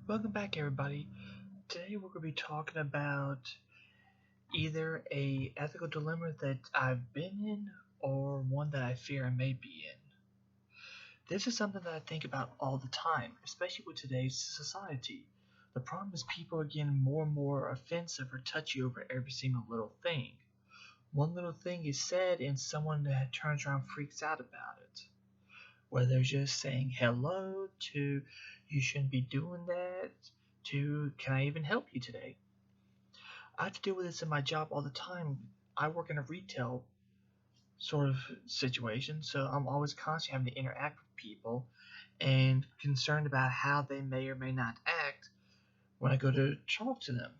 Welcome back, everybody. Today we're going to be talking about either a ethical dilemma that I've been in or one that I fear I may be in. This is something that I think about all the time, especially with today's society. The problem is people are getting more and more offensive or touchy over every single little thing. One little thing is said and someone that turns around freaks out about it. Whether they're just saying hello to you shouldn't be doing that to can I even help you today? I have to deal with this in my job all the time. I work in a retail sort of situation, so I'm always constantly having to interact with people and concerned about how they may or may not act when I go to talk to them.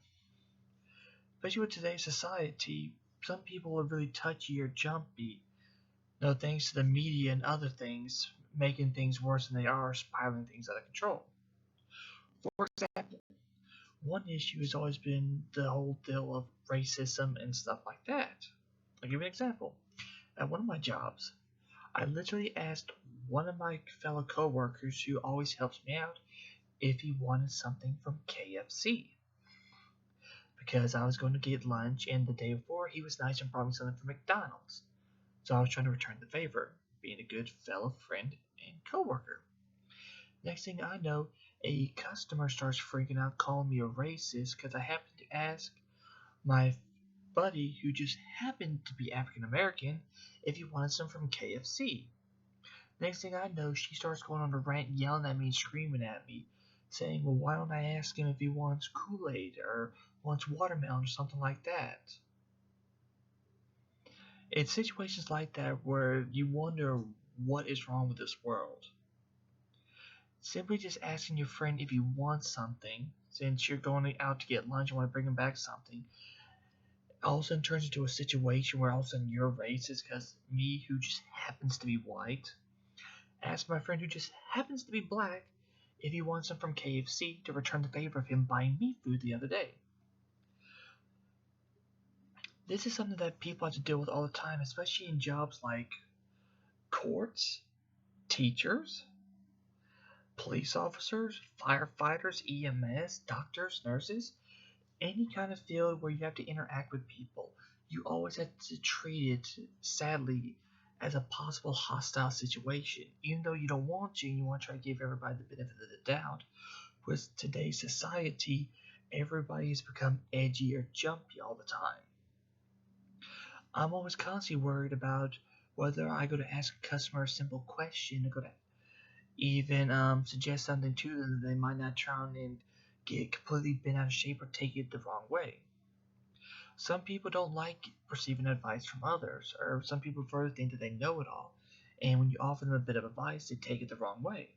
Especially with today's society, some people are really touchy or jumpy. No thanks to the media and other things making things worse than they are, spiraling things out of control. For example, one issue has always been the whole deal of racism and stuff like that. I'll give you an example. At one of my jobs, I literally asked one of my fellow coworkers who always helps me out if he wanted something from KFC. Because I was going to get lunch and the day before he was nice and brought me something from McDonald's. So I was trying to return the favor, being a good fellow friend and coworker. Next thing I know, a customer starts freaking out calling me a racist because I happened to ask my buddy, who just happened to be African American, if he wanted some from KFC. Next thing I know, she starts going on a rant, yelling at me and screaming at me, saying, well, why don't I ask him if he wants Kool-Aid or wants watermelon or something like that? It's situations like that where you wonder what is wrong with this world. Simply just asking your friend if you want something, since you're going out to get lunch and want to bring him back something, all of a sudden turns into a situation where all of a sudden you're racist because me, who just happens to be white, asked my friend who just happens to be black if he wants some from KFC to return the favor of him buying me food the other day. This is something that people have to deal with all the time, especially in jobs like courts, teachers, police officers, firefighters, EMS, doctors, nurses, any kind of field where you have to interact with people. You always have to treat it, sadly, as a possible hostile situation. Even though you don't want to, and you want to try to give everybody the benefit of the doubt. With today's society, everybody has become edgy or jumpy all the time. I'm always constantly worried about whether I go to ask a customer a simple question or go to even suggest something to them that they might not try and get completely bent out of shape or take it the wrong way. Some people don't like receiving advice from others, or some people prefer to think that they know it all, and when you offer them a bit of advice, they take it the wrong way.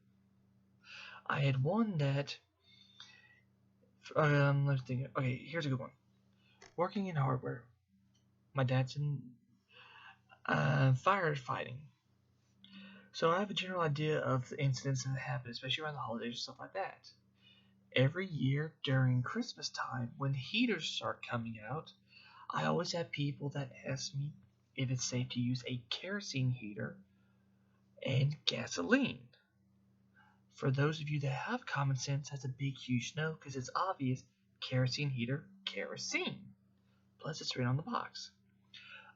I had one that, let's think. Okay, here's a good one. Working in hardware, my dad's in firefighting, so I have a general idea of the incidents that happen, especially around the holidays and stuff like that. Every year during Christmas time, when heaters start coming out, I always have people that ask me if it's safe to use a kerosene heater and gasoline. For those of you that have common sense, that's a big, huge no, because it's obvious kerosene heater, kerosene. Plus, it's written on the box.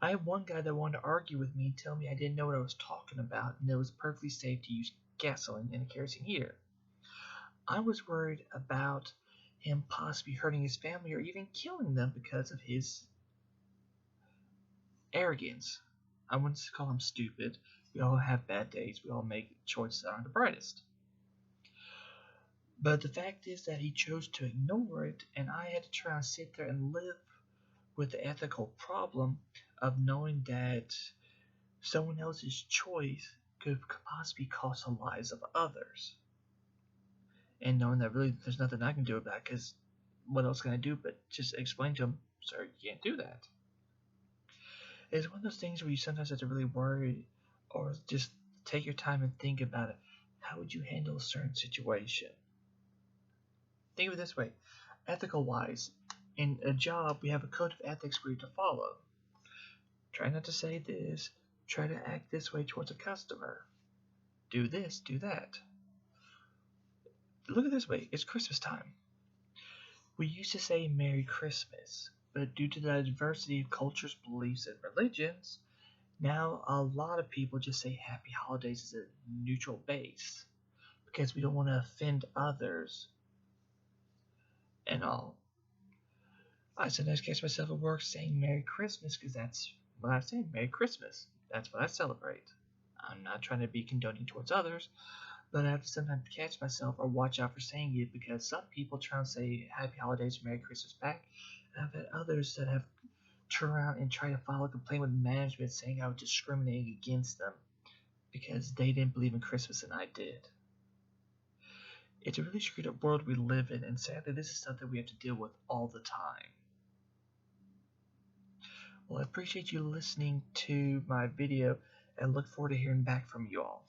I had one guy that wanted to argue with me and tell me I didn't know what I was talking about and it was perfectly safe to use gasoline in a kerosene heater. I was worried about him possibly hurting his family or even killing them because of his arrogance. I wouldn't call him stupid. We all have bad days. We all make choices that aren't the brightest. But the fact is that he chose to ignore it, and I had to try and sit there and live with the ethical problem of knowing that someone else's choice could possibly cost the lives of others. And knowing that really there's nothing I can do about it, because what else can I do but just explain to him, sir, you can't do that. It's one of those things where you sometimes have to really worry or just take your time and think about it. How would you handle a certain situation? Think of it this way. Ethical wise, in a job, we have a code of ethics for you to follow. Try not to say this. Try to act this way towards a customer. Do this, do that. look at it this way, it's Christmas time. We used to say Merry Christmas, but due to the diversity of cultures, beliefs, and religions, now a lot of people just say Happy Holidays as a neutral base because we don't want to offend others and all. I sometimes catch myself at work saying Merry Christmas because that's what I say, Merry Christmas. That's what I celebrate. I'm not trying to be condoning towards others, but I have to sometimes catch myself or watch out for saying it because some people try and say Happy Holidays, Merry Christmas back, and I've had others that have turned around and tried to file a complaint with management saying I was discriminating against them because they didn't believe in Christmas and I did. It's a really screwed up world we live in, and sadly, this is something we have to deal with all the time. Well, I appreciate you listening to my video and look forward to hearing back from you all.